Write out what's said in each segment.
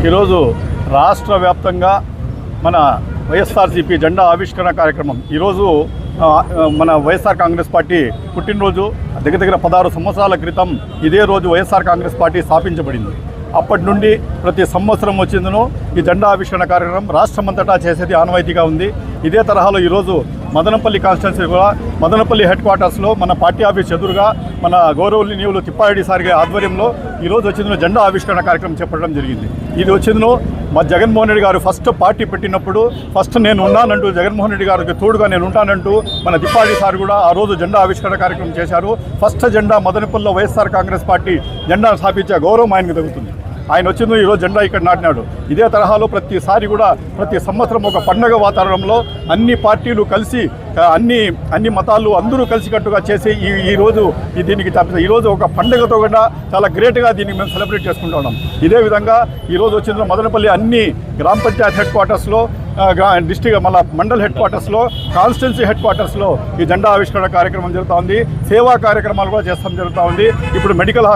ఈరోజు రాష్ట్ర వ్యాప్తంగా మన వైఎస్ఆర్సీపీ జెండా ఆవిష్కరణ కార్యక్రమం ఈరోజు మన వైఎస్ఆర్ కాంగ్రెస్ పార్టీ పుట్టినరోజు దగ్గర 16 సంవత్సరాల క్రితం ఇదే రోజు వైఎస్ఆర్ కాంగ్రెస్ పార్టీ స్థాపించబడింది. అప్పటి నుండి ప్రతి సంవత్సరం వచ్చిందనో ఈ జెండా ఆవిష్కరణ కార్యక్రమం రాష్ట్రమంతటా చేసేది ఆనవాయితీగా ఉంది. ఇదే తరహాలో ఈరోజు మదనపల్లి కాన్స్టిట్యున్సీ కూడా మదనపల్లి హెడ్ క్వార్టర్స్లో మన పార్టీ ఆఫీస్ ఎదురుగా మన గౌరవనీయులు తిప్పారెడ్డి సార్ గారి ఆధ్వర్యంలో ఈరోజు వచ్చిందో జెండా ఆవిష్కరణ కార్యక్రమం చేపట్టడం జరిగింది. ఇది వచ్చిందో మా జగన్మోహన్ రెడ్డి గారు ఫస్ట్ పార్టీ పెట్టినప్పుడు ఫస్ట్ నేను ఉన్నానంటూ జగన్మోహన్ రెడ్డి గారికి తోడుగా నేను ఉంటానంటూ మన తిప్పారెడ్డి సార్ కూడా ఆ రోజు జెండా ఆవిష్కరణ కార్యక్రమం చేశారు. ఫస్ట్ జెండా మదనపల్లిలో వైఎస్ఆర్ కాంగ్రెస్ పార్టీ జెండా స్థాపించే గౌరవం ఆయనకు దక్కుతుంది. ఆయన వచ్చిందో ఈరోజు జెండా ఇక్కడ నాటినాడు. ఇదే తరహాలో ప్రతిసారి కూడా ప్రతి సంవత్సరం ఒక పండుగ వాతావరణంలో అన్ని పార్టీలు కలిసి అన్ని మతాలు అందరూ కలిసికట్టుగా చేసి ఈరోజు దీనికి ఈరోజు ఒక పండుగతో కూడా చాలా గ్రేట్గా దీన్ని మేము సెలబ్రేట్ చేసుకుంటూ ఉన్నాం. ఇదే విధంగా ఈరోజు వచ్చిన మదనపల్లి అన్ని గ్రామ పంచాయత్ హెడ్ క్వార్టర్స్లో డిస్ట్రిక్ట్ మన మండల్ హెడ్ క్వార్టర్స్లో కాన్స్టిట్యున్సీ హెడ్ క్వార్టర్స్లో ఈ జెండా ఆవిష్కరణ కార్యక్రమం జరుగుతూ ఉంది. సేవా కార్యక్రమాలు కూడా చేస్తాం జరుగుతూ ఉంది. ఇప్పుడు మెడికల్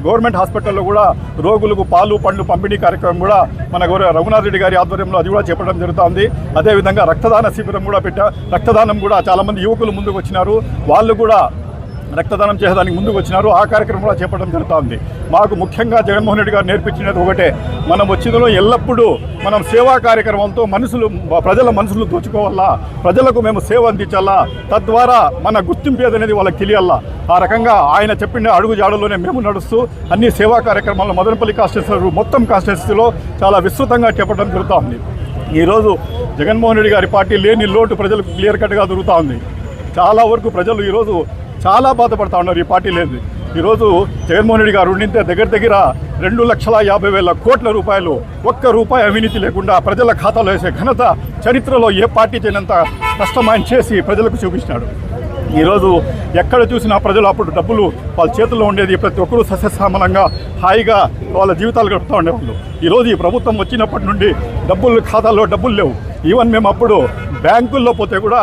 గవర్నమెంట్ హాస్పిటల్లో కూడా రోగులకు పాలు పండ్లు పంపిణీ కార్యక్రమం కూడా మన రఘునాథ్ రెడ్డి గారి ఆధ్వర్యంలో అది కూడా చేపట్టడం జరుగుతూ ఉంది. అదేవిధంగా రక్తదాన శిబిరం కూడా రక్తదానం కూడా చాలామంది యువకులు ముందుకు వచ్చినారు. వాళ్ళు కూడా రక్తదానం చేసేదానికి ముందుకు వచ్చినారు. ఆ కార్యక్రమం కూడా చేపట్టడం జరుగుతూ ఉంది. మాకు ముఖ్యంగా జగన్మోహన్ రెడ్డి గారు నేర్పించినది ఒకటే, మనం వచ్చిందో ఎల్లప్పుడూ మనం సేవా కార్యక్రమంతో ప్రజల మనసులు దోచుకోవాలా, ప్రజలకు మేము సేవ అందించాలా, తద్వారా మన గుర్తింపు ఏదనేది వాళ్ళకి తెలియాలా. ఆ రకంగా ఆయన చెప్పిన అడుగు జాడలోనే మేము నడుస్తూ అన్ని సేవా కార్యక్రమాల్లో మదనపల్లి కాన్స్టిట్యున్సీ మొత్తం కాన్స్టిట్యున్సీలో చాలా విస్తృతంగా చేపట్టడం జరుగుతూ ఉంది. ఈరోజు జగన్మోహన్ రెడ్డి గారి పార్టీ లేని లోటు ప్రజలకు క్లియర్ కట్గా దొరుకుతూ ఉంది. చాలా వరకు ప్రజలు ఈరోజు చాలా బాధపడుతూ ఉన్నారు ఈ పార్టీ లేదు. ఈరోజు జగన్మోహన్ రెడ్డి గారు ఉండింటే దగ్గర 2,50,000 కోట్ల రూపాయలు ఒక్క రూపాయి అవినీతి లేకుండా ప్రజల ఖాతాలో వేసే ఘనత చరిత్రలో ఏ పార్టీ చేయనంత కష్టం ఆయన చేసి ప్రజలకు చూపించినాడు. ఈరోజు ఎక్కడ చూసినా ప్రజలు అప్పుడు డబ్బులు వాళ్ళ చేతుల్లో ఉండేది, ప్రతి ఒక్కరూ సస్యశ్యామలంగా హాయిగా వాళ్ళ జీవితాలు గడుపుతూ ఉండేవాళ్ళు. ఈరోజు ఈ ప్రభుత్వం వచ్చినప్పటి నుండి ఖాతాల్లో డబ్బులు లేవు. ఈవెన్ మేము అప్పుడు బ్యాంకుల్లో పోతే కూడా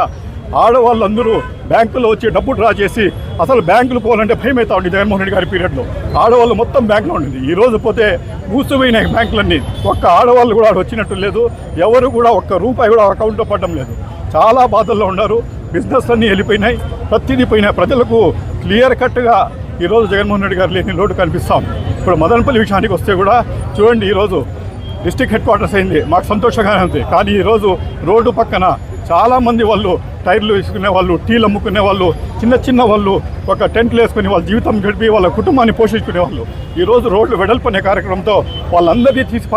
ఆడవాళ్ళందరూ బ్యాంకుల్లో వచ్చి డబ్బు డ్రా చేసి అసలు బ్యాంకులు పోవాలంటే భయం అవుతా ఉంది. జగన్మోహన్ రెడ్డి గారి పీరియడ్లో ఆడవాళ్ళు మొత్తం బ్యాంకులో ఉండేది. ఈరోజు పోతే మూసిపోయినాయి బ్యాంకులన్నీ. ఒక్క ఆడవాళ్ళు కూడా వచ్చినట్టు లేదు. ఎవరు కూడా ఒక్క రూపాయి కూడా అకౌంట్లో పడడం లేదు. చాలా బాధల్లో ఉన్నారు. బిజినెస్ అన్నీ వెళ్ళిపోయినాయి, ప్రతిదీ పోయినాయి. ప్రజలకు క్లియర్ కట్గా ఈరోజు జగన్మోహన్ రెడ్డి గారు లేని లోటు కనిపిస్తాం. ఇప్పుడు మదనపల్లి విషయానికి వస్తే కూడా చూడండి, ఈరోజు డిస్ట్రిక్ట్ హెడ్ క్వార్టర్స్ అయింది, మాకు సంతోషంగానే ఉంది. కానీ ఈరోజు రోడ్డు పక్కన చాలామంది వాళ్ళు టైర్లు వేసుకునే వాళ్ళు, టీలు అమ్ముకునే వాళ్ళు, చిన్న వాళ్ళు ఒక టెంట్లు వేసుకుని వాళ్ళ జీవితం గడిపి వాళ్ళ కుటుంబాన్ని పోషించుకునే వాళ్ళు ఈరోజు రోడ్లు వెడల్పనే కార్యక్రమంతో వాళ్ళందరినీ తీసి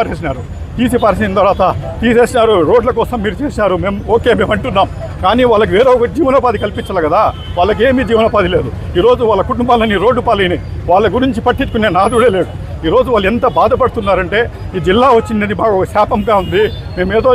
పారేసిన తర్వాత తీసేసినారు. రోడ్ల కోసం మీరు చేసినారు, మేము అంటున్నాం. కానీ వాళ్ళకి వేరే ఒక జీవనోపాధి కల్పించాలి కదా. వాళ్ళకి ఏమీ జీవనోపాధి లేదు. ఈరోజు వాళ్ళ కుటుంబాలన్నీ రోడ్డు పాలైనాయి. వాళ్ళ గురించి పట్టించుకునే నాదుడే లేడు. ఈరోజు వాళ్ళు ఎంత బాధపడుతున్నారంటే ఈ జిల్లా వచ్చినది బాగా ఒక శాపంగా ఉంది. మేము ఏదో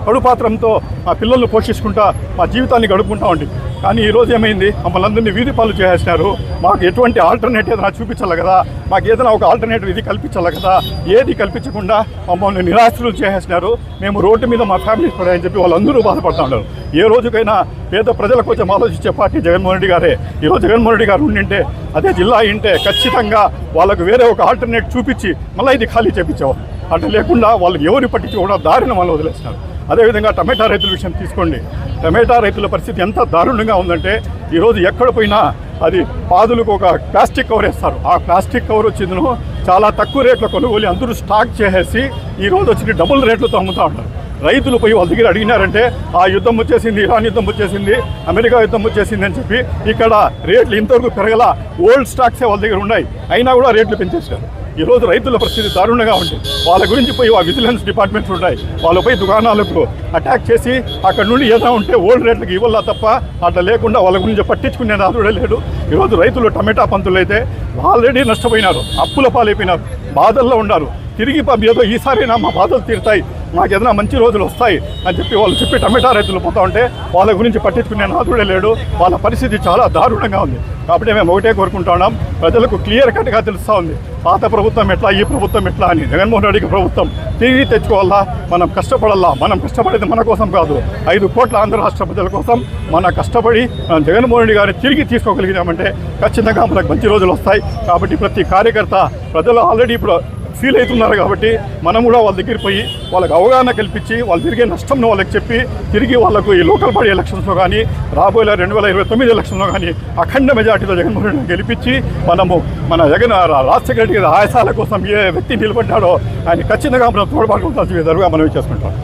కడుపాత్రంతో మా పిల్లల్ని పోషించుకుంటా మా జీవితాన్ని గడుపుకుంటా ఉండి, కానీ ఈరోజు ఏమైంది, మమ్మల్ని అందరినీ వీధి పాలు చేసేసినారు. మాకు ఎటువంటి ఆల్టర్నేటివ్ ఏదైనా చూపించాలి కదా, మాకు ఏదైనా ఒక ఆల్టర్నేటివ్ ఇది కల్పించాలి కదా. ఏది కల్పించకుండా మమ్మల్ని నిరాశ్రులు చేసేసినారు. మేము రోడ్డు మీద మా ఫ్యామిలీస్ పడాయని చెప్పి వాళ్ళందరూ బాధపడుతూ ఉన్నారు. ఏ రోజుకైనా పేద ప్రజల కోసం ఆలోచించే పార్టీ జగన్మోహన్ రెడ్డి గారే. ఈరోజు జగన్మోహన్ రెడ్డి గారు ఉండింటే అదే జిల్లా అయింటే ఖచ్చితంగా వాళ్ళకు వేరే ఒక ఆల్టర్నేట్ చూపించి మళ్ళీ ఇది ఖాళీ చేయించేవాళ్ళు. అంటే లేకుండా వాళ్ళకి ఎవరు పట్టించుకోవడం దారిన వాళ్ళు వదిలేస్తున్నారు. అదేవిధంగా టమాటా రైతుల విషయం తీసుకోండి. టమాటా రైతుల పరిస్థితి ఎంత దారుణంగా ఉందంటే ఈరోజు ఎక్కడ పోయినా అది పాదులకు ఒక ప్లాస్టిక్ కవర్ వేస్తారు. ఆ ప్లాస్టిక్ కవర్ వచ్చిందను చాలా తక్కువ రేట్లో కొనుగోలు అందరూ స్టాక్ చేసేసి ఈరోజు వచ్చి డబుల్ రేట్లతో అమ్ముతూ ఉంటారు. రైతులు పోయి వాళ్ళ దగ్గర అడిగినారంటే ఆ యుద్ధం వచ్చేసింది, ఇరాన్ యుద్ధం వచ్చేసింది, అమెరికా యుద్ధం వచ్చేసింది అని చెప్పి ఇక్కడ రేట్లు ఇంతవరకు పెరగల. ఓల్డ్ స్టాక్సే వాళ్ళ దగ్గర ఉన్నాయి, అయినా కూడా రేట్లు పెంచేశారు. ఈరోజు రైతుల పరిస్థితి దారుణంగా ఉంది. వాళ్ళ గురించి పోయి ఆ విజిలెన్స్ డిపార్ట్మెంట్స్ ఉన్నాయి, వాళ్ళపై దుకాణాలకు అటాక్ చేసి అక్కడ నుండి ఏదైనా ఉంటే ఓల్డ్ రేట్లకు ఇవ్వాలా తప్ప అట్లా లేకుండా వాళ్ళ గురించి పట్టించుకునే నాదుడే లేడు. ఈరోజు రైతులు టమాటా పంతులు అయితే ఆల్రెడీ నష్టపోయినారు, అప్పుల పాలైపోయినారు, బాధల్లో ఉన్నారు. తిరిగి ఏదో ఈసారైనా మా బాధలు తీరుతాయి, మాకు ఏదైనా మంచి రోజులు వస్తాయి అని చెప్పి వాళ్ళు చెప్పి టమాటా రైతులు పోతా ఉంటే వాళ్ళ గురించి పట్టించుకునే నాదుడే లేడు. వాళ్ళ పరిస్థితి చాలా దారుణంగా ఉంది. కాబట్టి మేము ఒకటే కోరుకుంటా ఉన్నాం, ప్రజలకు క్లియర్ కట్గా తెలుస్తూ ఉంది పాత ప్రభుత్వం ఎట్లా, ఈ ప్రభుత్వం ఎట్లా అని. జగన్మోహన్ రెడ్డికి ప్రభుత్వం తిరిగి తెచ్చుకోవాలా, మనం కష్టపడాలా. మనం కష్టపడేది మన కోసం కాదు, 5 కోట్ల ఆంధ్ర రాష్ట్ర ప్రజల కోసం మన కష్టపడి మనం జగన్మోహన్ రెడ్డి గారిని తిరిగి తీసుకోగలిగినామంటే ఖచ్చితంగా మనకు మంచి రోజులు వస్తాయి. కాబట్టి ప్రతి కార్యకర్త ప్రజలు ఆల్రెడీ ఇప్పుడు ఫీల్ అవుతున్నారు కాబట్టి మనం కూడా వాళ్ళ దగ్గరికి పోయి వాళ్ళకి అవగాహన కల్పించి వాళ్ళు తిరిగే నష్టంను వాళ్ళకి చెప్పి తిరిగి వాళ్ళకు ఈ లోకల్ బాడీ ఎలక్షన్స్లో కానీ రాబోయే 2029 ఎలక్షన్లో కానీ అఖండ మెజార్టీతో జగన్మోహన్ రెడ్డిని గెలిపించి మనము మన రాజశేఖర రెడ్డి ఆయాసాల కోసం ఏ వ్యక్తి నిలబడ్డాడో ఆయన ఖచ్చితంగా మనం తోడ్పాటు మనం చేసుకుంటాం.